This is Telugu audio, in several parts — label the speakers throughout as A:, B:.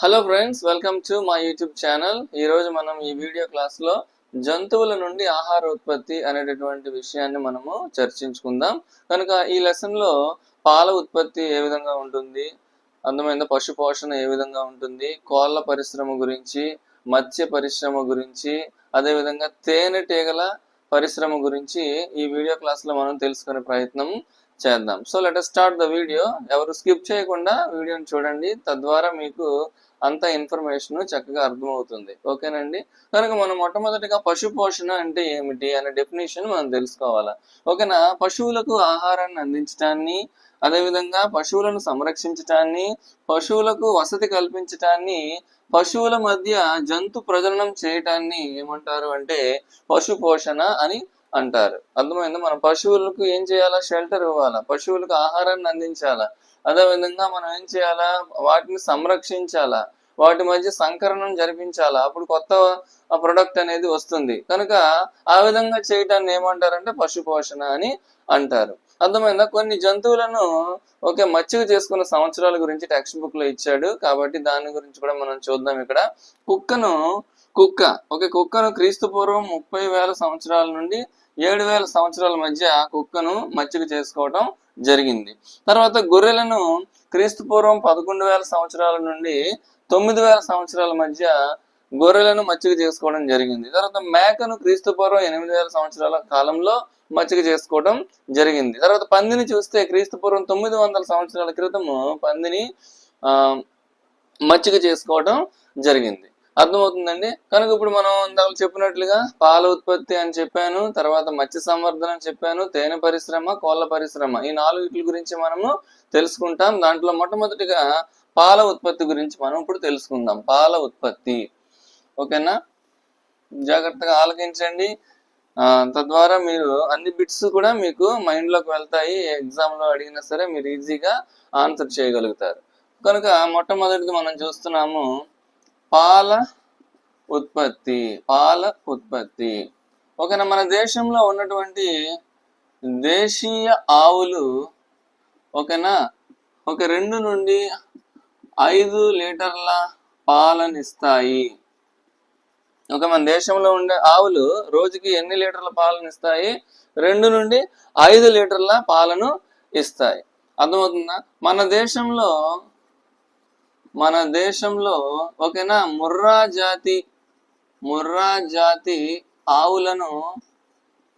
A: Hello friends, welcome to my YouTube channel. ఈరోజు మనం ఈ వీడియో క్లాస్లో జంతువుల నుండి ఆహార ఉత్పత్తి అనేటటువంటి విషయాన్ని మనము చర్చించుకుందాం. కనుక ఈ లెసన్లో పాల ఉత్పత్తి ఏ విధంగా ఉంటుంది, అందమైన పశు పోషణ ఏ విధంగా ఉంటుంది, కోళ్ళ పరిశ్రమ గురించి, మత్స్య పరిశ్రమ గురించి, అదేవిధంగా తేనెటీగల పరిశ్రమ గురించి ఈ వీడియో క్లాస్లో మనం తెలుసుకునే ప్రయత్నం చేద్దాం. So let us start the video. ఎవరు స్కిప్ చేయకుండా వీడియోని చూడండి, తద్వారా మీకు అంత ఇన్ఫర్మేషన్ చక్కగా అర్థమవుతుంది. ఓకేనండి. కనుక మనం మొట్టమొదటిగా పశు పోషణ అంటే ఏమిటి అనే డెఫినేషన్ మనం తెలుసుకోవాలా. ఓకేనా. పశువులకు ఆహారాన్ని అందించడాన్ని, అదేవిధంగా పశువులను సంరక్షించటాన్ని, పశువులకు వసతి కల్పించటాన్ని, పశువుల మధ్య జంతు ప్రజననం చేయటాన్ని ఏమంటారు అంటే పశు పోషణ అని అంటారు. అర్థమైందా. మనం పశువులకు ఏం చేయాలా? షెల్టర్ ఇవ్వాలా, పశువులకు ఆహారాన్ని అందించాలా, అదేవిధంగా మనం ఏం చేయాలా? వాటిని సంరక్షించాలా, వాటి మధ్య సంకరణం జరిపించాలా, అప్పుడు కొత్త ప్రొడక్ట్ అనేది వస్తుంది. కనుక ఆ విధంగా చేయటాన్ని ఏమంటారంటే పశు పోషణ అని అంటారు. అర్థమైందా. కొన్ని జంతువులను మచ్చిక చేసుకున్న సంవత్సరాల గురించి టెక్స్ట్ బుక్ లో ఇచ్చాడు, కాబట్టి దాని గురించి కూడా మనం చూద్దాం. ఇక్కడ కుక్కను క్రీస్తు పూర్వం 30,000 సంవత్సరాల నుండి 7,000 సంవత్సరాల మధ్య కుక్కను మచ్చిక చేసుకోవటం జరిగింది. తర్వాత గొర్రెలను క్రీస్తు పూర్వం 11,000 సంవత్సరాల నుండి 9,000 సంవత్సరాల మధ్య గొర్రెలను మచ్చిక చేసుకోవడం జరిగింది. తర్వాత మేకను క్రీస్తు పూర్వం 8,000 సంవత్సరాల కాలంలో మచ్చిక చేసుకోవడం జరిగింది. తర్వాత పందిని చూస్తే క్రీస్తు పూర్వం 900 సంవత్సరాల క్రితము పందిని మచ్చిక చేసుకోవడం జరిగింది. అర్థమవుతుందండి. కనుక ఇప్పుడు మనం ఇందాక చెప్పినట్లుగా పాల ఉత్పత్తి అని చెప్పాను, తర్వాత మత్స్య సంవర్ధన అని చెప్పాను, తేనె పరిశ్రమ, కోళ్ళ పరిశ్రమ, ఈ 4 వీటి గురించి మనము తెలుసుకుంటాం. దాంట్లో మొట్టమొదటిగా పాల ఉత్పత్తి గురించి మనం ఇప్పుడు తెలుసుకుందాం. పాల ఉత్పత్తి. ఓకేనా. జాగ్రత్తగా ఆలకించండి, తద్వారా మీరు అన్ని బిట్స్ కూడా మీకు మైండ్ లోకి వెళ్తాయి. ఎగ్జామ్ లో అడిగినా సరే మీరు ఈజీగా ఆన్సర్ చేయగలుగుతారు. కనుక మొట్టమొదటిది మనం చూస్తున్నాము పాల ఉత్పత్తి. ఓకేనా. మన దేశంలో ఉన్నటువంటి దేశీయ ఆవులు ఓకేనా 2 నుండి 5 లీటర్ల పాలనిస్తాయి. మన దేశంలో ఉండే ఆవులు రోజుకి ఎన్ని లీటర్ల పాలను ఇస్తాయి? 2 నుండి 5 లీటర్ల పాలను ఇస్తాయి. అర్థమవుతుందా. మన దేశంలో ఓకేనా ముర్రా జాతి ఆవులను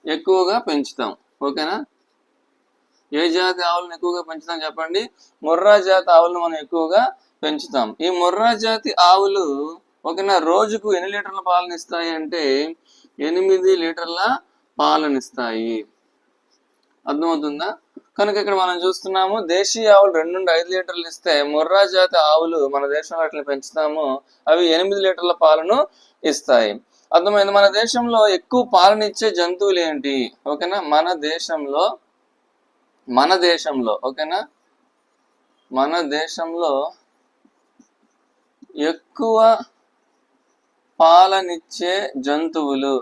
A: ఎక్కువగా పెంచుతాం. ఓకేనా. ఏ జాతి ఆవులను ఎక్కువగా పెంచుతాం చెప్పండి? ముర్రా జాతి ఆవులను మనం ఎక్కువగా పెంచుతాం. ఈ ముర్రా జాతి ఆవులు ఓకేనా రోజుకు ఎన్ని లీటర్ల పాలను ఇస్తాయి అంటే 8 లీటర్ల పాలనిస్తాయి. అర్థమవుతుందా. కనుక ఇక్కడ మనం చూస్తున్నాము దేశీయ ఆవులు 2 నుండి 5 లీటర్లు ఇస్తే ముర్రా జాతి ఆవులు మన దేశంలో అట్లా పెంచుతాము, అవి 8 లీటర్ల పాలను ఇస్తాయి. అర్థమైంది. మన దేశంలో ఎక్కువ పాలనిచ్చే జంతువులు ఏంటి? ఓకేనా. మన దేశంలో ఓకేనా మన దేశంలో ఎక్కువ పాలనిచ్చే జంతువులు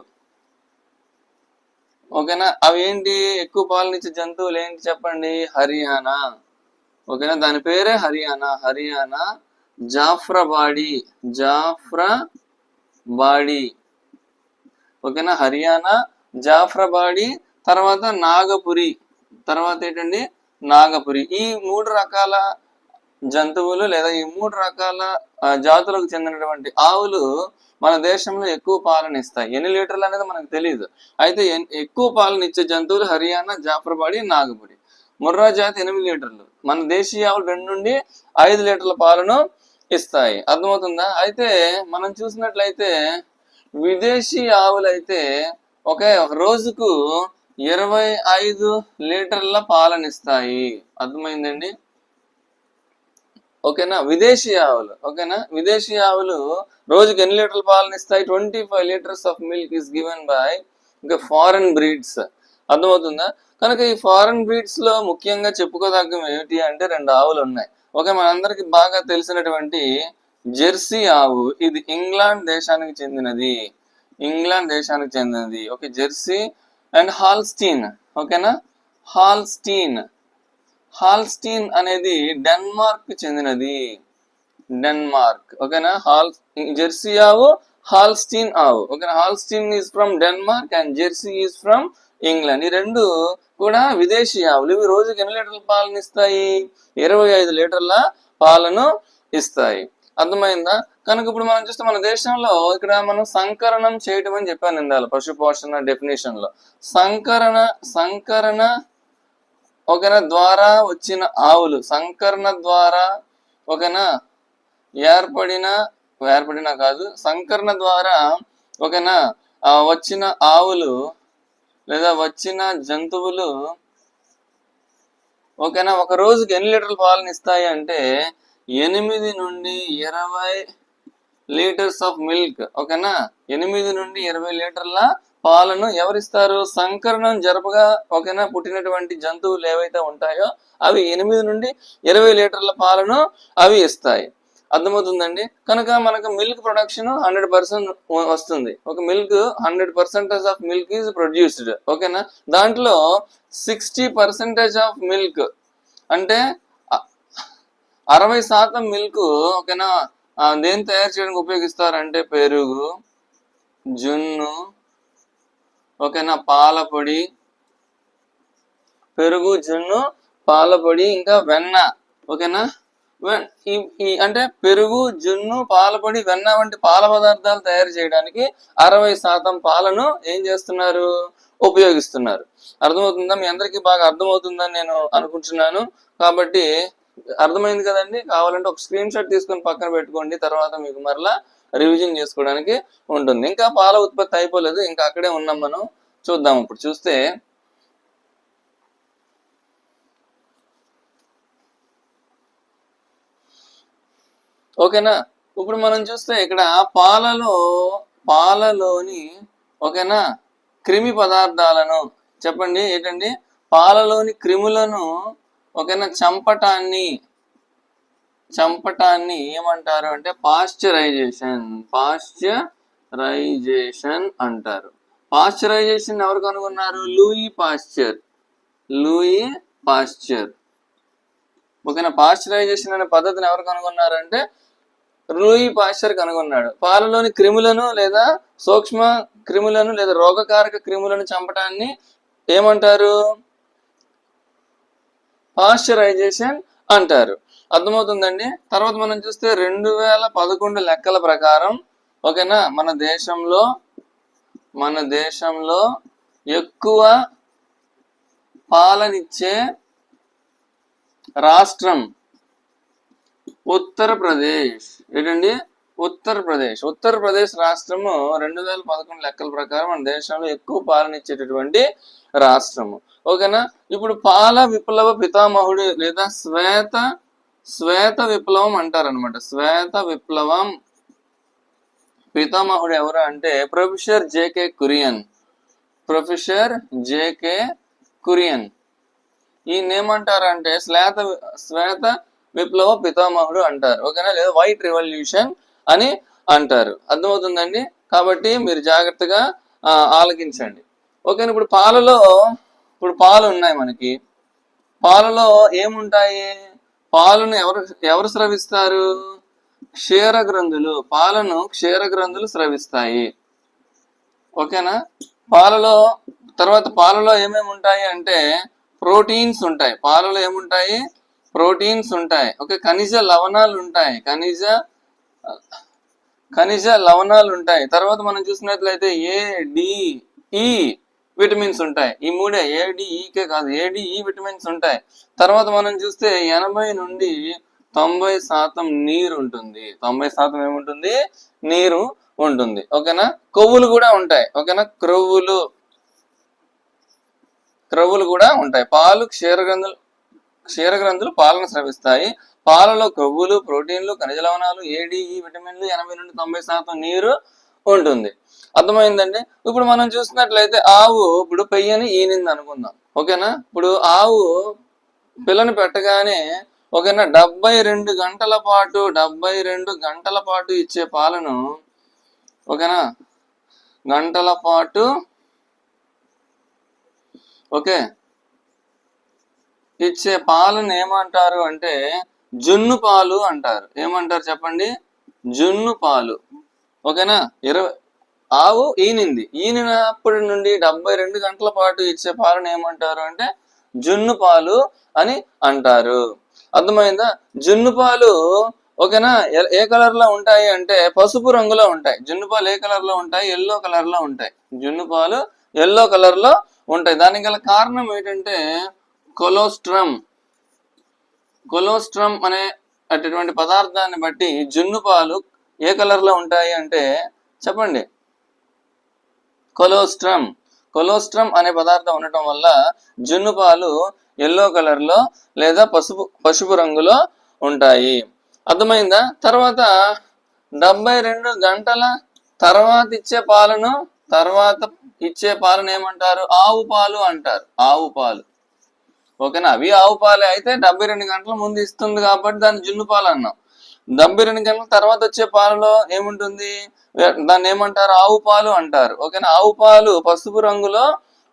A: ఓకేనా అవి ఏంటి? ఎక్కువ పాలనిచ్చే జంతువులు ఏంటి చెప్పండి? హర్యానా. ఓకేనా. దాని పేరే హర్యానా జాఫ్రాబాడీ. ఓకేనా. హర్యానా జాఫ్రాబాడీ, తర్వాత నాగపురి, తర్వాత ఏంటండి నాగపురి. ఈ 3 రకాల జంతువులు లేదా ఈ 3 రకాల జాతులకు చెందినటువంటి ఆవులు మన దేశంలో ఎక్కువ పాలన ఇస్తాయి. ఎన్ని లీటర్లు అనేది మనకు తెలియదు. అయితే ఎక్కువ పాలన ఇచ్చే జంతువులు హర్యానా, జాఫ్రాబాడీ, నాగపురి. ముర్రా జాతి 8 లీటర్లు, మన దేశీయ ఆవులు 2 నుండి 5 లీటర్ల పాలను ఇస్తాయి. అర్థమవుతుందా. అయితే మనం చూసినట్లయితే విదేశీ ఆవులు అయితే ఒక రోజుకు 25 లీటర్ల పాలనిస్తాయి. అర్థమైందండి. ఓకేనా. విదేశీ ఆవులు రోజుకి ఎన్ని లీటర్ల పాలను ఇస్తాయి? 25 litres of milk is given by foreign breeds. అర్థమవుతుందా. కనుక ఈ ఫారెన్ బ్రీడ్స్ లో ముఖ్యంగా చెప్పుకోదగ్గ ఏమిటి అంటే 2 ఆవులు ఉన్నాయి. మనందరికి బాగా తెలిసినటువంటి జెర్సీ ఆవు, ఇది ఇంగ్లాండ్ దేశానికి చెందినది. Jersey and Holstein. ఓకేనా. హాల్స్టీన్ అనేది డెన్మార్క్ చెందినది. డెన్మార్క్. ఓకేనా, జెర్సీ ఆవు, హాల్స్టీన్ ఆవు. ఓకేనా, Holstein is from Denmark and Jersey is from England. ఈ రెండు కూడా విదేశీ ఆవులు. ఇవి రోజుకి ఎన్ని లీటర్ల పాలను ఇస్తాయి? 25 లీటర్ల పాలను ఇస్తాయి. అర్థమైందా? కనుక ఇప్పుడు మనం చూస్తే మన దేశంలో ఇక్కడ మనం సంకరణం చేయటం అని చెప్పాను ఇందాల పశు పోషణ డెఫినేషన్ లో. సంకరణ ఓకేనా ద్వారా వచ్చిన ఆవులు, సంకరణ ద్వారా ఓకేనా ఏర్పడిన కాదు, సంకరణ ద్వారా ఓకేనా వచ్చిన ఆవులు లేదా వచ్చిన జంతువులు ఓకేనా ఒక రోజుకి ఎన్ని లీటర్ల పాలను ఇస్తాయి అంటే 8 నుండి 20 లీటర్స్ ఆఫ్ మిల్క్. ఓకేనా, 8 నుండి 20 లీటర్ల పాలను ఎవరిస్తారు? సంకరణం జరపగా ఓకేనా పుట్టినటువంటి జంతువులు ఏవైతే ఉంటాయో అవి 8 నుండి 20 లీటర్ల పాలను అవి ఇస్తాయి. అర్థమవుతుందండి? కనుక మనకు మిల్క్ ప్రొడక్షన్ 100% వస్తుంది. ఒక milk 100% of milk is produced. ఓకేనా, దాంట్లో 60% ఆఫ్ మిల్క్ అంటే 60% మిల్క్ ఓకేనా దేని తయారు చేయడానికి ఉపయోగిస్తారంటే పెరుగు, జున్ను, ఓకేనా పాల పొడి, పెరుగు, జున్ను, పాల పొడి, ఇంకా వెన్న. ఓకేనా, అంటే పెరుగు, జున్ను, పాల పొడి, వెన్న వంటి పాల పదార్థాలు తయారు చేయడానికి 60% పాలను ఏం చేస్తున్నారు? ఉపయోగిస్తున్నారు. అర్థమవుతుందా? మీ అందరికీ బాగా అర్థమవుతుందని నేను అనుకుంటున్నాను. కాబట్టి అర్థమైంది కదండి. కావాలంటే ఒక స్క్రీన్ షాట్ తీసుకొని పక్కన పెట్టుకోండి, తర్వాత మీకు మరలా రివిజన్ చేసుకోవడానికి ఉంటుంది. ఇంకా పాల ఉత్పత్తి అయిపోలేదు, ఇంకా అక్కడే ఉన్నాం మనం. చూద్దాం. ఇప్పుడు చూస్తే ఓకేనా, ఇప్పుడు మనం చూస్తే ఇక్కడ పాలలోని ఓకేనా క్రిమి పదార్థాలను చెప్పండి. ఏంటండి? పాలలోని క్రిములను ఓకేనా చంపటాన్ని ఏమంటారు అంటే పాశ్చరైజేషన్ అంటారు. పాశ్చరైజేషన్ ఎవరు కనుగొన్నారు? Louis Pasteur. ఓకేనా, పాశ్చరైజేషన్ అనే పద్ధతిని ఎవరు కనుగొన్నారు అంటే లూయి పాశ్చర్ కనుగొన్నాడు. పాలలోని క్రిములను లేదా సూక్ష్మ క్రిములను లేదా రోగకారక క్రిములను చంపటాన్ని ఏమంటారు? పాశ్చరైజేషన్ అంటారు. అర్థమవుతుందండి? తర్వాత మనం చూస్తే 2011 లెక్కల ప్రకారం ఓకేనా మన దేశంలో ఎక్కువ పాలనిచ్చే రాష్ట్రం ఉత్తరప్రదేశ్. ఏంటండి? ఉత్తరప్రదేశ్ రాష్ట్రము 2011 లెక్కల ప్రకారం మన దేశంలో ఎక్కువ పాలనిచ్చేటటువంటి రాష్ట్రము. ఓకేనా, ఇప్పుడు పాల విప్లవ పితామహుడు లేదా శ్వేత విప్లవం అంటారనమాట. శ్వేత విప్లవం పితామహుడు ఎవరు అంటే ప్రొఫెసర్ జేకే కురియన్. ఈయన ఏమంటారంటే శ్వేత విప్లవ పితామహుడు అంటారు. ఓకేనా, లేదా వైట్ రెవల్యూషన్ అని అంటారు. అర్థమవుతుందండి? కాబట్టి మీరు జాగ్రత్తగా ఆలకించండి. ఓకేనా, ఇప్పుడు పాలు ఉన్నాయి మనకి. పాలలో ఏముంటాయి? పాలను ఎవరు స్రవిస్తారు? క్షీరగ్రంథులు. పాలను క్షీరగ్రంథులు స్రవిస్తాయి. ఓకేనా, పాలలో ఏమేమి ఉంటాయి అంటే ప్రోటీన్స్ ఉంటాయి. పాలలో ఏముంటాయి? ప్రోటీన్స్ ఉంటాయి. ఓకే, ఖనిజ లవణాలు ఉంటాయి. తర్వాత మనం చూసినట్లయితే ADE విటమిన్స్ ఉంటాయి. ఈ మూడే, ADEకే కాదు, ADE విటమిన్స్ ఉంటాయి. తర్వాత మనం చూస్తే 80 నుండి 90% నీరు ఉంటుంది. 90% ఏముంటుంది? నీరు ఉంటుంది. ఓకేనా, కొవ్వులు కూడా ఉంటాయి. ఓకేనా, క్రొవ్వులు కూడా ఉంటాయి. క్షీరగ్రంథులు పాలను స్రవిస్తాయి. పాలలో కొవ్వులు, ప్రోటీన్లు, ఖనిజ లవణాలు, ADE విటమిన్లు, 80 నుండి 90% నీరు ఉంటుంది. అర్థమైందండి? ఇప్పుడు మనం చూసినట్లయితే ఆవు ఇప్పుడు పెయ్యని ఈనింది అనుకుందాం. ఓకేనా, ఇప్పుడు ఆవు పిల్లని పెట్టగానే ఓకేనా 72 గంటల పాటు ఇచ్చే పాలను ఓకేనా ఇచ్చే పాలను ఏమంటారు అంటే జున్ను పాలు అంటారు. ఏమంటారు చెప్పండి? జున్ను పాలు. ఓకేనా? ఆవు ఈనినప్పటి నుండి 72 గంటల పాటు ఇచ్చే పాలను ఏమంటారు అంటే జున్ను పాలు అని అంటారు. అర్థమైందా? జున్ను పాలు ఓకేనా ఏ కలర్ లో ఉంటాయి అంటే పసుపు రంగులో ఉంటాయి. జున్ను పాలు ఏ కలర్ లో ఉంటాయి? ఎల్లో కలర్ లో ఉంటాయి. జున్ను పాలు ఎల్లో కలర్ లో ఉంటాయి. దానికి గల కారణం ఏంటంటే కొలోస్ట్రమ్ అనే అటువంటి పదార్థాన్ని బట్టి జున్ను పాలు ఏ కలర్ లో ఉంటాయి అంటే చెప్పండి. కొలోస్ట్రమ్ అనే పదార్థం ఉండటం వల్ల జున్ను పాలు ఎల్లో కలర్ లో లేదా పసుపు రంగులో ఉంటాయి. అర్థమైందా? తర్వాత 72 గంటల తర్వాత ఇచ్చే పాలను ఏమంటారు? ఆవు పాలు అంటారు. ఆవు పాలు. ఓకేనా? అవి ఆవు పాలే అయితే 72 గంటల ముందు ఇస్తుంది కాబట్టి దాన్ని జున్ను పాలు అన్నాం. 72 గంటల తర్వాత వచ్చే పాలలో ఏముంటుంది? దాన్ని ఏమంటారు? ఆవు పాలు అంటారు. ఓకేనా? ఆవు పాలు పసుపు రంగులో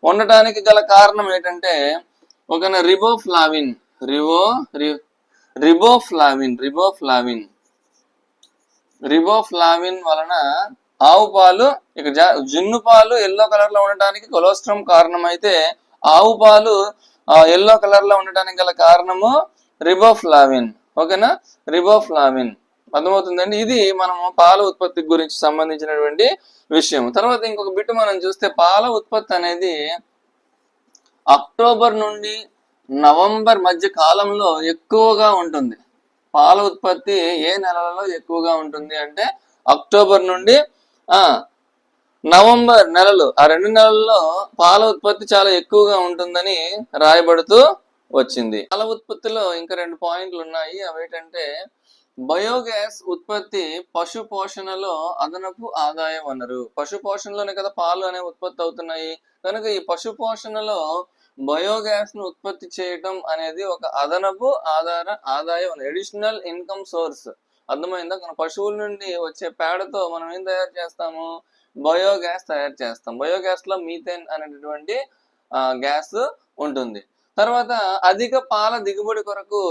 A: ఉండటానికి గల కారణం ఏంటంటే ఓకేనా రిబోఫ్లావిన్ వలన ఆవు పాలు జున్ను పాలు ఎల్లో కలర్ లో ఉండటానికి కొలోస్ట్రమ్ కారణం అయితే ఆవు పాలు ఎల్లో కలర్ లో ఉండటానికి గల కారణము రిబోఫ్లావిన్. ఓకేనా? రిబోఫ్లావిన్. అర్థమవుతుందండి? ఇది మనము పాల ఉత్పత్తి గురించి సంబంధించినటువంటి విషయం. తర్వాత ఇంకొక బిట్ మనం చూస్తే పాల ఉత్పత్తి అనేది అక్టోబర్ నుండి నవంబర్ మధ్య కాలంలో ఎక్కువగా ఉంటుంది. పాల ఉత్పత్తి ఏ నెలలో ఎక్కువగా ఉంటుంది అంటే అక్టోబర్ నుండి నవంబర్ నెలలు. ఆ 2 నెలల్లో పాల ఉత్పత్తి చాలా ఎక్కువగా ఉంటుందని రాయబడుతూ వచ్చింది. పాల ఉత్పత్తిలో ఇంకా 2 పాయింట్లు ఉన్నాయి. అవేంటంటే బయోగ్యాస్ ఉత్పత్తి పశు పోషణలో అదనపు ఆదాయ వనరు. పశు పోషణలోనే కదా పాలు అనేవి ఉత్పత్తి అవుతున్నాయి. కనుక ఈ పశు పోషణలో బయోగ్యాస్ ను ఉత్పత్తి చేయటం అనేది ఒక అదనపు ఆదాయ అడిషనల్ ఇన్కమ్ సోర్స్. అర్థమైందా? మన పశువుల నుండి వచ్చే పేడతో మనం ఏం తయారు చేస్తాము? బయోగ్యాస్ తయారు చేస్తాం. బయోగ్యాస్ లో మీథేన్ అనేటటువంటి గ్యాస్ ఉంటుంది. తర్వాత అధిక పాల దిగుబడి కొరకు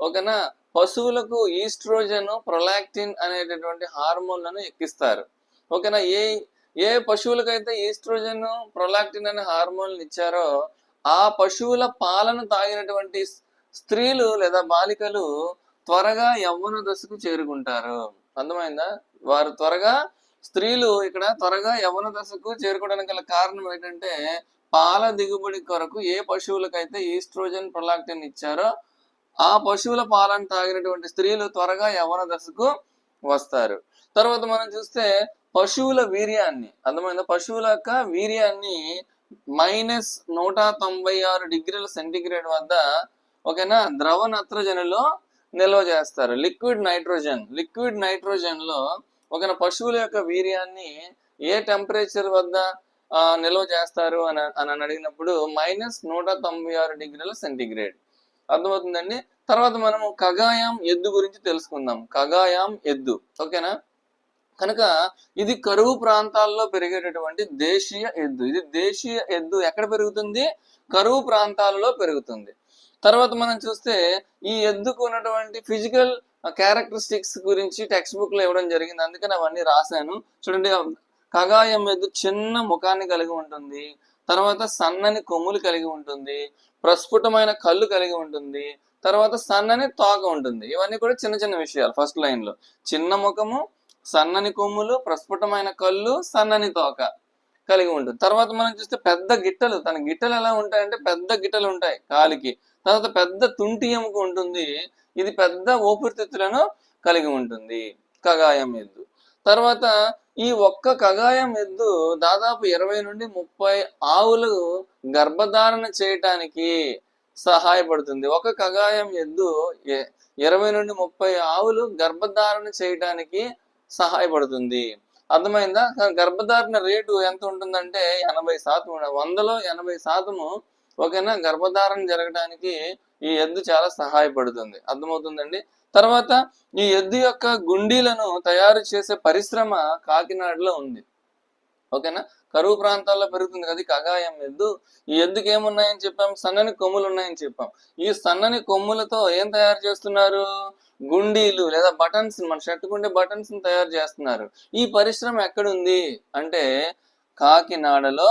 A: ఓకేనా పశువులకు ఈస్ట్రోజన్, ప్రొలాక్టిన్ అనేటటువంటి హార్మోన్లను ఎక్కిస్తారు. ఓకేనా? ఏ పశువులకైతే ఈస్ట్రోజన్, ప్రొలాక్టిన్ అనే హార్మోన్లు ఇచ్చారో ఆ పశువుల పాలను తాగినటువంటి స్త్రీలు లేదా బాలికలు త్వరగా యవ్వన దశకు చేరుకుంటారు. అర్థమైందా? స్త్రీలు ఇక్కడ త్వరగా యవ్వన దశకు చేరుకోవడానికి గల కారణం ఏంటంటే పాల దిగుబడి కొరకు ఏ పశువులకైతే ఈస్ట్రోజన్, ప్రొలాక్టిన్ ఇచ్చారో ఆ పశువుల పాలను తాగినటువంటి స్త్రీలు త్వరగా యవ్వన దశకు వస్తారు. తర్వాత మనం చూస్తే పశువుల వీర్యాన్ని, అర్థమైందా? పశువుల యొక్క వీర్యాన్ని -196 డిగ్రీల సెంటీగ్రేడ్ వద్ద ఓకేనా ద్రవ నత్రజనిలో నిల్వ చేస్తారు. లిక్విడ్ నైట్రోజన్ లో ఓకేనా పశువుల యొక్క వీర్యాన్ని ఏ టెంపరేచర్ వద్ద నిల్వ చేస్తారు అని అడిగినప్పుడు -196 డిగ్రీల సెంటీగ్రేడ్. అర్థమవుతుందండి? తర్వాత మనము కగాయం ఎద్దు గురించి తెలుసుకుందాం. కగాయం ఎద్దు ఓకేనా. కనుక ఇది కరువు ప్రాంతాల్లో పెరిగేటటువంటి దేశీయ ఎద్దు. ఇది దేశీయ ఎద్దు ఎక్కడ పెరుగుతుంది? కరువు ప్రాంతాలలో పెరుగుతుంది. తర్వాత మనం చూస్తే ఈ ఎద్దుకు ఉన్నటువంటి ఫిజికల్ క్యారెక్టరిస్టిక్స్ గురించి టెక్స్ట్ బుక్ లో ఇవ్వడం జరిగింది, అందుకని అవన్నీ రాశాను. చూడండి, కగాయం ఎద్దు చిన్న ముఖాన్ని కలిగి ఉంటుంది, తర్వాత సన్నని కొమ్ములు కలిగి ఉంటుంది, ప్రస్ఫుటమైన కళ్ళు కలిగి ఉంటుంది, తర్వాత సన్నని తోక ఉంటుంది. ఇవన్నీ కూడా చిన్న చిన్న విషయాలు. ఫస్ట్ లైన్ లో చిన్న ముఖము, సన్నని కొమ్ములు, ప్రస్ఫుటమైన కళ్ళు, సన్నని తోక కలిగి ఉంటుంది. తర్వాత మనం చూస్తే పెద్ద గిట్టలు, తన గిట్టలు ఎలా ఉంటాయంటే పెద్ద గిట్టలు ఉంటాయి కాలికి. తర్వాత పెద్ద తుంటి ఎముక ఉంటుంది, ఇది పెద్ద ఊపిరితిత్తులను కలిగి ఉంటుంది కగాయం ఎద్దు. తర్వాత ఈ ఒక్క కగాయం ఎద్దు దాదాపు 20 నుండి 30 ఆవులు గర్భధారణ చేయటానికి సహాయపడుతుంది. ఒక కగాయం ఎద్దు 20 నుండి 30 ఆవులు గర్భధారణ చేయటానికి సహాయపడుతుంది. అర్థమైందా? గర్భధారణ రేటు ఎంత ఉంటుందంటే 80%. 100లో 80% ఓకేనా గర్భధారణ జరగడానికి ఈ ఎద్దు చాలా సహాయపడుతుంది. అర్థమవుతుందండి? తర్వాత ఈ ఎద్దు యొక్క గుండీలను తయారు చేసే పరిశ్రమ కాకినాడలో ఉంది. ఓకేనా. కరువు ప్రాంతాల్లో పెరుగుతుంది కదా కగాయం ఎద్దు. ఈ ఎద్దుకి ఏమున్నాయని చెప్పాం, సన్నని కొమ్ములు ఉన్నాయని చెప్పాం. ఈ సన్నని కొమ్ములతో ఏం తయారు చేస్తున్నారు, గుండీలు లేదా బటన్స్, మన షర్ట్ ఉండే బటన్స్ తయారు చేస్తున్నారు. ఈ పరిశ్రమ ఎక్కడుంది అంటే కాకినాడలో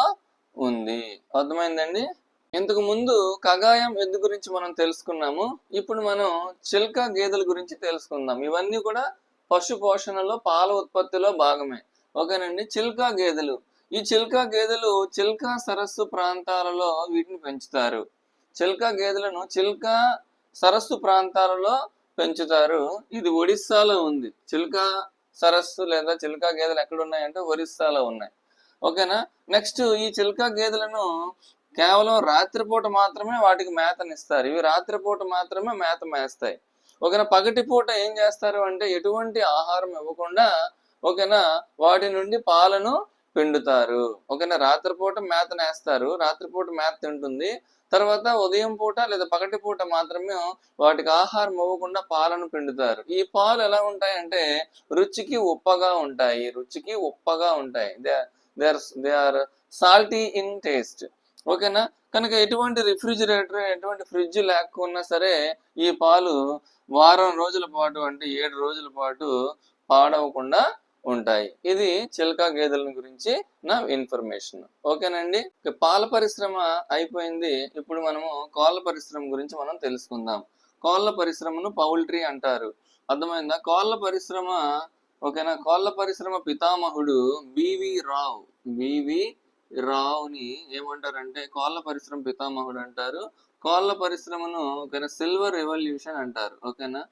A: ఉంది. అర్థమైందండి. ఇంతకు ముందు కగాయం ఎద్దు గురించి మనం తెలుసుకున్నాము. ఇప్పుడు మనం చిల్కా గేదెల గురించి తెలుసుకుందాం. ఇవన్నీ కూడా పశు పోషణలో పాల ఉత్పత్తిలో భాగమే. ఓకేనండి. చిల్కా గేదెలు, ఈ చిల్కా గేదెలు చిల్కా సరస్సు ప్రాంతాలలో వీటిని పెంచుతారు. చిల్కా గేదెలను చిల్కా సరస్సు ప్రాంతాలలో పెంచుతారు. ఇది ఒడిస్సాలో ఉంది. చిల్కా సరస్సు లేదా చిల్కా గేదెలు ఎక్కడ ఉన్నాయంటే ఒరిస్సాలో ఉన్నాయి. ఓకేనా. నెక్స్ట్ ఈ చిల్కా గేదెలను కేవలం రాత్రిపూట మాత్రమే వాటికి మేతనిస్తారు. ఇవి రాత్రిపూట మాత్రమే మేత మేస్తాయి. ఓకేనా. పగటిపూట ఏం చేస్తారు అంటే ఎటువంటి ఆహారం ఇవ్వకుండా ఓకేనా వాటి నుండి పాలను పిండుతారు. ఓకేనా. రాత్రిపూట మేతనేస్తారు, రాత్రిపూట మేత తింటుంది. తర్వాత ఉదయం పూట లేదా పగటి పూట మాత్రమే వాటికి ఆహారం ఇవ్వకుండా పాలను పిండుతారు. ఈ పాలు ఎలా ఉంటాయంటే రుచికి ఉప్పగా ఉంటాయి. రుచికి ఉప్పగా ఉంటాయి. They are salty in taste. ఓకేనా. కనుక ఎటువంటి రిఫ్రిజిరేటర్, ఎటువంటి ఫ్రిడ్జ్ లేకున్నా సరే ఈ పాలు వారం రోజుల పాటు అంటే 7 రోజుల పాటు పాడవకుండా ఉంటాయి. ఇది చిల్కా గేదెల గురించి నా ఇన్ఫర్మేషన్. ఓకేనండి. పాల పరిశ్రమ అయిపోయింది. ఇప్పుడు మనము కోళ్ళ పరిశ్రమ గురించి మనం తెలుసుకుందాం. కోళ్ళ పరిశ్రమను పౌల్ట్రీ అంటారు. అర్థమైందా. కోళ్ళ పరిశ్రమ ఓకేనా. కోళ్ళ పరిశ్రమ పితామహుడు బివి రావు. బివి రావుని ఏమంటారంటే కోళ్ళ పరిశ్రమ పితామహుడు అంటారు. కోళ్ళ పరిశ్రమను ఓకేనా సిల్వర్ రెవల్యూషన్ అంటారు. ఓకేనా.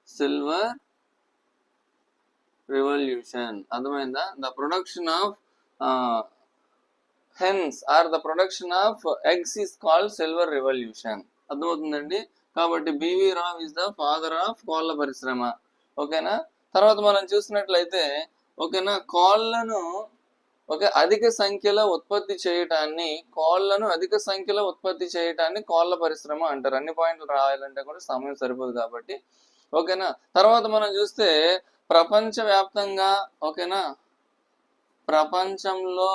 A: Silver revolution. అర్థమైందా. The production of hens or the production of eggs is called silver revolution. అర్థమవుతుందండి. కాబట్టి B V Rao is the father of కోళ్ళ పరిశ్రమ. ఓకేనా. తర్వాత మనం చూసినట్లయితే ఓకేనా కోళ్ళను అధిక సంఖ్యలో ఉత్పత్తి చేయటాన్ని కోళ్ళ పరిశ్రమ అంటారు. అన్ని పాయింట్లు రాయాలంటే కూడా సమయం సరిపోదు కాబట్టి ఓకేనా. తర్వాత మనం చూస్తే ప్రపంచవ్యాప్తంగా ఓకేనా ప్రపంచంలో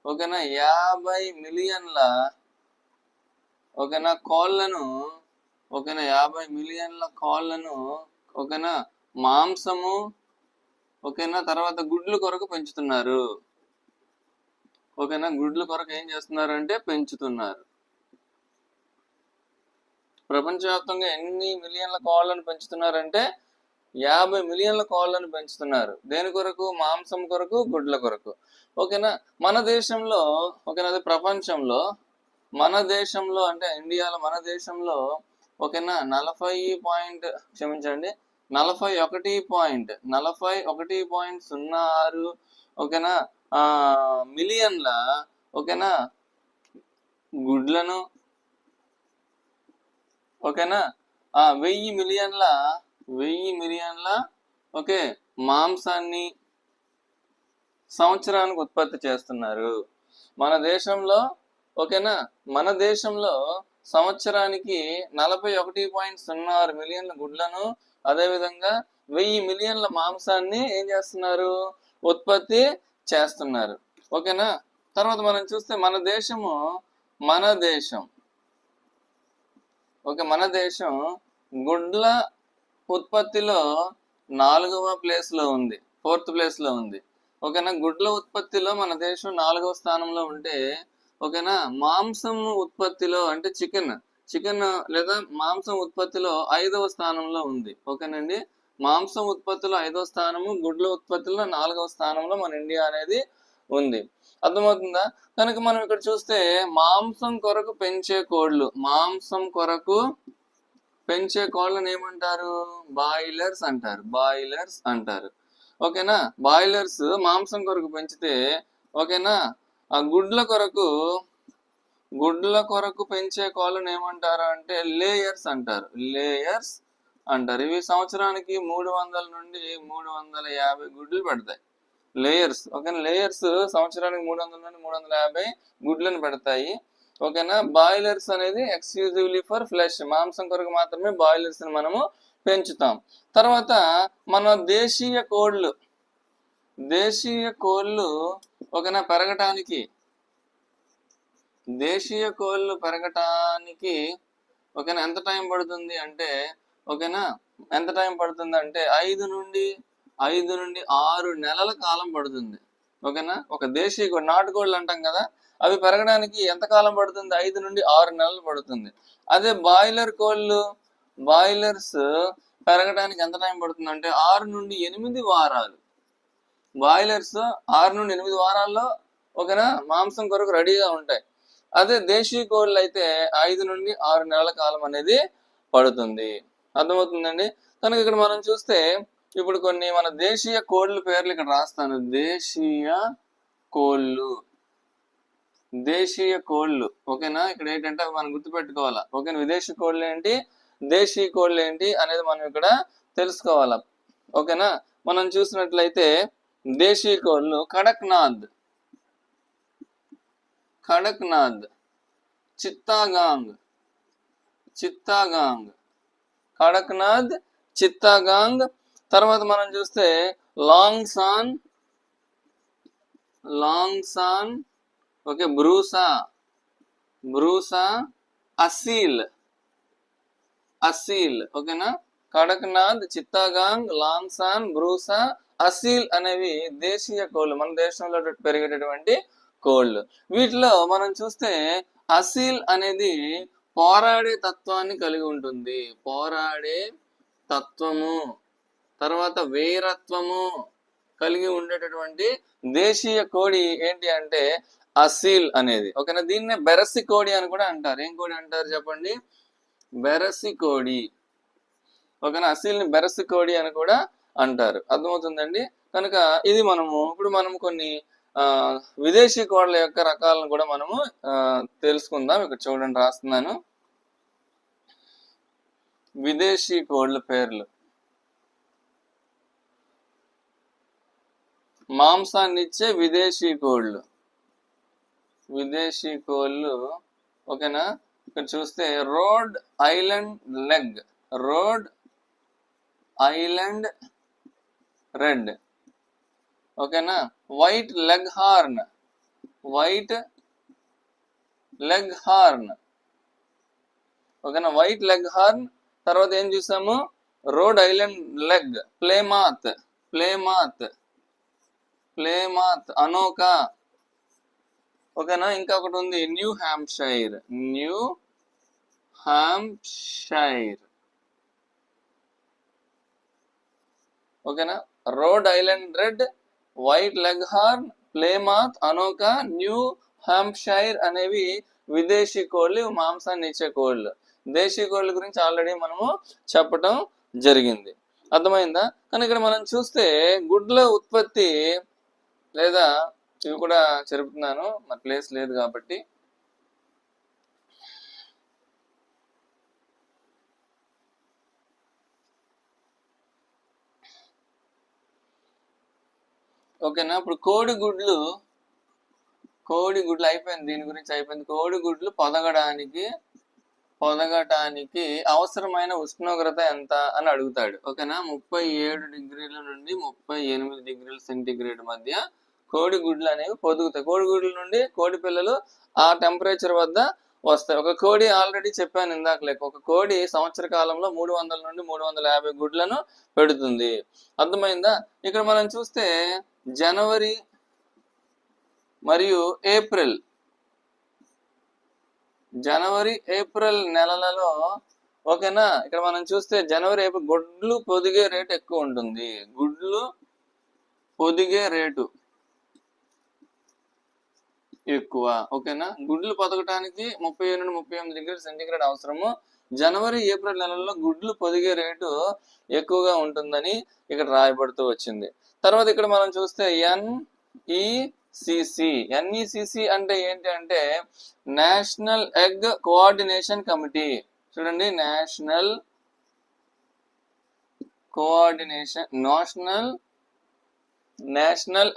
A: ఓకేనా 50 మిలియన్ల ఓకేనా కోళ్ళను ఓకేనా 50 మిలియన్ల కోళ్ళను ఓకేనా మాంసము ఓకేనా తర్వాత గుడ్లు కొరకు పెంచుతున్నారు. ఓకేనా. గుడ్లు కొరకు ఏం చేస్తున్నారు అంటే పెంచుతున్నారు. ప్రపంచవ్యాప్తంగా ఎన్ని మిలియన్ల కోళ్ళను పెంచుతున్నారంటే 50 మిలియన్ల కోళ్ళను పెంచుతున్నారు. దేని కొరకు, మాంసం కొరకు, గుడ్ల కొరకు. ఓకేనా. మన దేశంలో ఓకేనా అది ప్రపంచంలో మన దేశంలో అంటే ఇండియాలో మన దేశంలో ఓకేనా 41.06 ఓకేనా మిలియన్ల ఓకేనా గుడ్లను ఓకేనా 1000 మిలియన్ల ఓకే మాంసాన్ని సంవత్సరానికి ఉత్పత్తి చేస్తున్నారు మన దేశంలో. ఓకేనా. మన దేశంలో సంవత్సరానికి 41.06 మిలియన్ల గుడ్లను అదేవిధంగా 1000 మిలియన్ల మాంసాన్ని ఏం చేస్తున్నారు, ఉత్పత్తి చేస్తున్నారు. ఓకేనా. తర్వాత మనం చూస్తే మన దేశం గుడ్ల ఉత్పత్తిలో 4వ ప్లేస్లో ఉంది, 4th ప్లేస్లో ఉంది. ఓకేనా. గుడ్ల ఉత్పత్తిలో మన దేశం 4వ స్థానంలో ఉంటే ఓకేనా మాంసం ఉత్పత్తిలో అంటే చికెన్ లేదా మాంసం ఉత్పత్తిలో 5వ స్థానంలో ఉంది. ఓకేనండి. మాంసం ఉత్పత్తిలో 5వ స్థానము, గుడ్ల ఉత్పత్తిలో 4వ స్థానంలో మన ఇండియా అనేది ఉంది. అర్థమవుతుందా. కనుక మనం ఇక్కడ చూస్తే మాంసం కొరకు పెంచే కోళ్ళను ఏమంటారు, బాయిలర్స్ అంటారు. ఓకేనా. బాయిలర్స్ మాంసం కొరకు పెంచితే ఓకేనా ఆ గుడ్ల కొరకు పెంచే కోళ్ళను ఏమంటారు అంటే లేయర్స్ అంటారు. ఇవి సంవత్సరానికి 300 నుండి 350 గుడ్లు పెడతాయి. లేయర్స్ ఓకేనా. లేయర్స్ సంవత్సరానికి 300 నుండి 350 గుడ్లను పెడతాయి. ఓకేనా. బాయిలర్స్ అనేది ఎక్స్క్లూజివ్లీ ఫర్ ఫ్లెష్, మాంసం కొరకు మాత్రమే బాయిలర్స్ ని మనము పెంచుతాం. తర్వాత మన దేశీయ కోళ్ళు ఓకేనా పెరగటానికి, దేశీయ కోళ్ళు పెరగటానికి ఓకేనా ఎంత టైం పడుతుంది అంటే ఓకేనా ఎంత టైం పడుతుంది అంటే 5 నుండి 6 నెలల కాలం పడుతుంది. ఓకేనా ఒక దేశీయ కోడి, నాటుకోళ్ళు అంటాం కదా, అవి పెరగడానికి ఎంత కాలం పడుతుంది? 5 నుండి 6 నెలలు పడుతుంది. అదే బాయిలర్ కోళ్ళు, బాయిలర్స్ పెరగడానికి ఎంత టైం పడుతుంది అంటే 6 నుండి 8 వారాలు. బాయిలర్స్ 6 నుండి 8 వారాల్లో ఓకేనా మాంసం కొరకు రెడీగా ఉంటాయి. అదే దేశీయ కోళ్ళు అయితే 5 నుండి 6 నెలల కాలం అనేది పడుతుంది. అర్థమవుతుందండి. కనుక ఇక్కడ మనం చూస్తే ఇప్పుడు కొన్ని మన దేశీయ కోళ్ళ పేర్లు ఇక్కడ రాస్తాను. దేశీయ కోళ్ళు ఓకేనా. ఇక్కడ ఏంటంటే మనం గుర్తుపెట్టుకోవాలా. ఓకేనా విదేశీ కోళ్ళు ఏంటి, దేశీయ కోళ్ళు ఏంటి అనేది మనం ఇక్కడ తెలుసుకోవాలా. ఓకేనా మనం చూసినట్లయితే దేశీయ కోళ్ళు కడక్నాథ్, చిత్తగాంగ్, కడక్నాథ్, చిత్తగాంగ్. తర్వాత మనం చూస్తే లాంగ్సాన్, ఓకే బ్రూసా, అసీల్ ఓకేనా. కడక్నాథ్, చిత్తగాంగ్, లాంగ్సాన్, బ్రూసా, అసీల్ అనేవి దేశీయ కోళ్ళు, మన దేశంలో పెరిగేటటువంటి కోళ్ళు. వీటిలో మనం చూస్తే అసీల్ అనేది పోరాడే తత్వాన్ని కలిగి ఉంటుంది. పోరాడే తత్వము, తర్వాత వీరత్వము కలిగి ఉండేటటువంటి దేశీయ కోడి ఏంటి అంటే అసీల్ అనేది. ఓకేనా దీన్నే బెరసి కోడి అని కూడా అంటారు. ఏం కోడి అంటారు చెప్పండి? బెరసి కోడి. ఓకేనా అసీల్ని బెరసి కోడి అని కూడా అంటారు. అర్థమవుతుందండి. కనుక ఇది ఇప్పుడు మనము కొన్ని విదేశీ కోళ్ళ యొక్క రకాలను కూడా మనము తెలుసుకుందాం. ఇక్కడ చూడండి రాస్తున్నాను. విదేశీ కోళ్ళ పేర్లు. మాంసాన్ని ఇచ్చే విదేశీ కోళ్ళు. ఓకేనా ఇక్కడ చూస్తే రోడ్ ఐలాండ్ రెడ్. ఓకేనా వైట్ లెగ్ హార్న్. ఓకేనా వైట్ లెగ్ హార్న్. తర్వాత ఏం చూసాము? Rhode Island leg, Plymouth, Ancona. ఓకేనా ఇంకా ఒకటి ఉంది న్యూ హ్యాంప్షైర్. ఓకేనా Rhode Island red, white leghorn, Plymouth, Ancona, New Hampshire అనేవి విదేశీ కోళ్ళు, మాంసాన్ని ఇచ్చే కోళ్ళు. దేశీ కోళ్ళ గురించి ఆల్రెడీ మనము చెప్పటం జరిగింది. అర్థమైందా? కానీ ఇక్కడ మనం చూస్తే గుడ్ల ఉత్పత్తి లేదా ఇవి కూడా జరుపుతున్నాను, మన ప్లేస్ లేదు కాబట్టి. ఓకేనా ఇప్పుడు కోడిగుడ్లు అయిపోయింది, దీని గురించి అయిపోయింది. కోడిగుడ్లు పొదగటానికి అవసరమైన ఉష్ణోగ్రత ఎంత అని అడుగుతాడు. ఓకేనా 37 డిగ్రీల నుండి 38 డిగ్రీల సెంటీగ్రేడ్ మధ్య కోడిగుడ్లు అనేవి పొదుగుతాయి. కోడిగుడ్ల నుండి కోడి పిల్లలు ఆ టెంపరేచర్ వద్ద వస్తాయి. ఒక కోడి ఆల్రెడీ చెప్పాను ఇందాక లేక, ఒక కోడి సంవత్సర కాలంలో 300 నుండి 350 గుడ్లను పెడుతుంది. అర్థమైందా? ఇక్కడ మనం చూస్తే జనవరి మరియు ఏప్రిల్ నెలలలో ఓకేనా ఇక్కడ మనం చూస్తే జనవరి ఏప్రిల్ గుడ్లు పొదిగే రేటు ఎక్కువ ఉంటుంది. గుడ్లు పొదిగే రేటు ఎక్కువ. ఓకేనా గుడ్లు పొదగటానికి 37 నుండి 38 డిగ్రీల సెంటీగ్రేడ్ అవసరము. జనవరి ఏప్రిల్ నెలల్లో గుడ్లు పొదిగే రేటు ఎక్కువగా ఉంటుందని ఇక్కడ రాయబడుతూ వచ్చింది. తర్వాత ఇక్కడ మనం చూస్తే ఎన్ఈసిసి అంటే ఏంటి అంటే నేషనల్ ఎగ్ కోఆర్డినేషన్ కమిటీ. చూడండి నేషనల్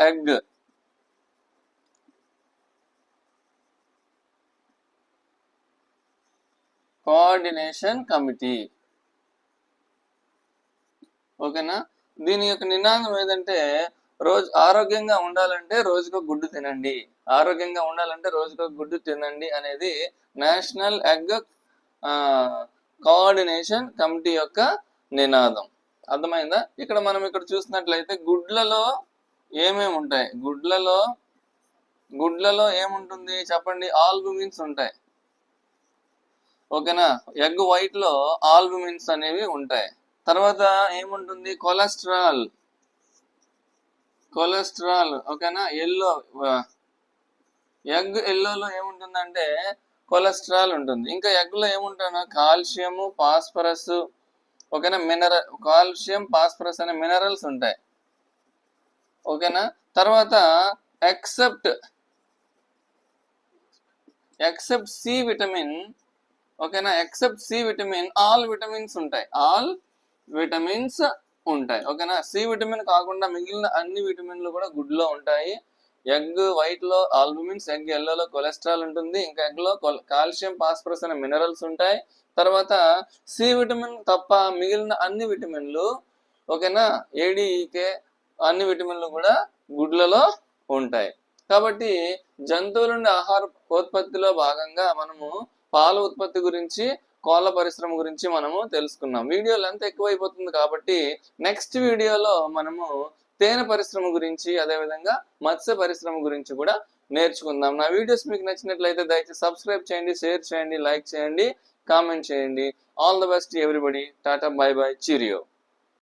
A: ఎగ్ కోఆర్డినేషన్ కమిటీ. ఓకేనా దీని యొక్క నినాదం ఏదంటే ఆరోగ్యంగా ఉండాలంటే రోజుకో గుడ్డు తినండి, ఆరోగ్యంగా ఉండాలంటే రోజుకో గుడ్డు తినండి అనేది నేషనల్ ఎగ్ కోఆర్డినేషన్ కమిటీ యొక్క నినాదం. అర్థమైందా? మనం ఇక్కడ చూసినట్లయితే గుడ్లలో ఏమేమి ఉంటాయి? గుడ్లలో ఏముంటుంది చెప్పండి? ఆల్బుమిన్స్ ఉంటాయి. ఓకేనా? ఎగ్ వైట్ లో ఆల్బుమిన్స్ అనేవి ఉంటాయి. తర్వాత ఏముంటుంది? కొలెస్ట్రాల్. ఓకేనా? ఎగ్ ఎల్లోలో ఏముంటుందంటే కొలెస్ట్రాల్ ఉంటుంది. ఇంకా ఎగ్ లో ఏముంటుంది? కాల్షియం, ఫాస్ఫరస్, ఓకేనా, కాల్షియం, ఫాస్ఫరస్ అనే మినరల్స్ ఉంటాయి. ఓకేనా? తర్వాత ఎక్సెప్ట్ సి విటమిన్, ఓకేనా, except C vitamin all vitamins ఉంటాయి. ఓకేనా? సి విటమిన్ కాకుండా మిగిలిన అన్ని విటమిన్లు కూడా గుడ్లో ఉంటాయి. ఎగ్ వైట్ లో ఆల్బుమిన్స్, ఎగ్ ఎల్లోలో కొలెస్ట్రాల్ ఉంటుంది. ఇంకా ఎగ్ లో కాల్షియం, ఫాస్ఫరస్ అనే మినరల్స్ ఉంటాయి. తర్వాత సి విటమిన్ తప్ప మిగిలిన అన్ని విటమిన్లు, ఓకేనా, ఏడిఈకే అన్ని విటమిన్లు కూడా గుడ్లలో ఉంటాయి. కాబట్టి జంతువుల నుండి ఆహార ఉత్పత్తిలో భాగంగా మనము పాల ఉత్పత్తి గురించి, కోళ్ళ పరిశ్రమ గురించి మనము తెలుసుకున్నాం. వీడియో లెంత్ ఎక్కువైపోతుంది కాబట్టి నెక్స్ట్ వీడియోలో మనము తేనె పరిశ్రమ గురించి, అదేవిధంగా మత్స్య పరిశ్రమ గురించి కూడా నేర్చుకుందాం. నా వీడియోస్ మీకు నచ్చినట్లయితే దయచేసి సబ్స్క్రైబ్ చేయండి, షేర్ చేయండి, లైక్ చేయండి, కామెంట్ చేయండి. All the best everybody. Tata, by by, cheerio.